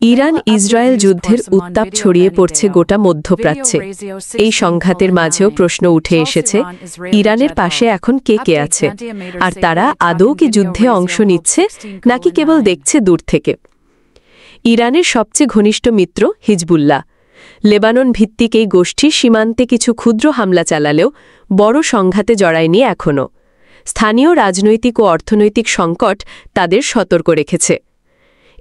Iran Israel যুদ্ধের উত্তাপ ছড়িয়ে পড়ছে গোটা মধ্যপ্রাচ্যে। এই সংঘাতের মাঝেও প্রশ্ন উঠে এসেছে, ইরানের পাশে এখন কে কে আছে, আর তারা আদৌ কি যুদ্ধে অংশ নিচ্ছে নাকি কেবল দেখছে দূর থেকে। ইরানের সবচেয়ে ঘনিষ্ঠ মিত্র হিজবুল্লাহ। লেবানন ভিত্তিক এই গোষ্ঠী সীমান্তে কিছু ক্ষুদ্র হামলা চালালেও বড় সংঘাতে জড়ায়নি এখনও। স্থানীয় রাজনৈতিক ও অর্থনৈতিক সংকট তাদের সতর্ক রেখেছে।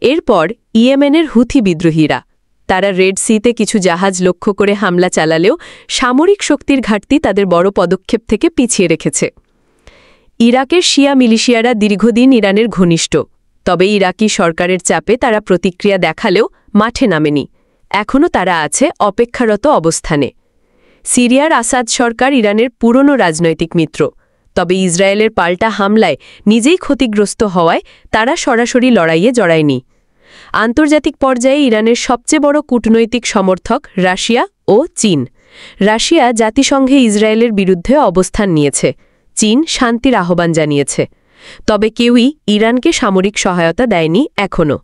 এরপর ইয়েমেনের হুথি বিদ্রোহীরা, তারা রেড সিতে কিছু জাহাজ লক্ষ্য করে হামলা চালালেও সামরিক শক্তির ঘাটতি তাদের বড় পদক্ষেপ থেকে পিছিয়ে রেখেছে। ইরাকের শিয়া মিলিশিয়ারা দীর্ঘদিন ইরানের ঘনিষ্ঠ, তবে ইরাকি সরকারের চাপে তারা প্রতিক্রিয়া দেখালেও মাঠে নামেনি। এখনও তারা আছে অপেক্ষারত অবস্থানে। সিরিয়ার আসাদ সরকার ইরানের পুরনো রাজনৈতিক মিত্র, তবে ইসরায়েলের পাল্টা হামলায় নিজেই ক্ষতিগ্রস্ত হওয়ায় তারা সরাসরি লড়াইয়ে জড়ায়নি। আন্তর্জাতিক পর্যায়ে ইরানের সবচেয়ে বড় কূটনৈতিক সমর্থক রাশিয়া ও চীন। রাশিয়া জাতিসংঘে ইসরায়েলের বিরুদ্ধে অবস্থান নিয়েছে, চীন শান্তির আহ্বান জানিয়েছে। তবে কেউই ইরানকে সামরিক সহায়তা দেয়নি এখনও।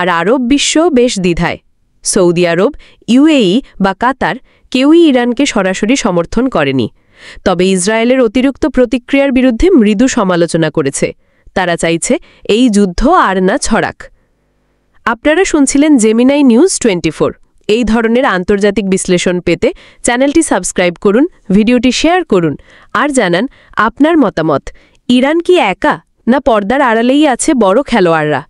আর আরব বিশ্ব বেশ দ্বিধায়। সৌদি আরব, ইউএই বা কাতার কেউই ইরানকে সরাসরি সমর্থন করেনি, তবে ইসরায়েলের অতিরিক্ত প্রতিক্রিয়ার বিরুদ্ধে মৃদু সমালোচনা করেছে। তারা চাইছে এই যুদ্ধ আর না ছড়াক। আপনারা শুনছিলেন জেমিনাই নিউজ 24। এই ধরনের আন্তর্জাতিক বিশ্লেষণ পেতে চ্যানেলটি সাবস্ক্রাইব করুন, ভিডিওটি শেয়ার করুন, আর জানান আপনার মতামত। ইরান কি একা, না পর্দার আড়ালেই আছে বড় খেলোয়াড়রা?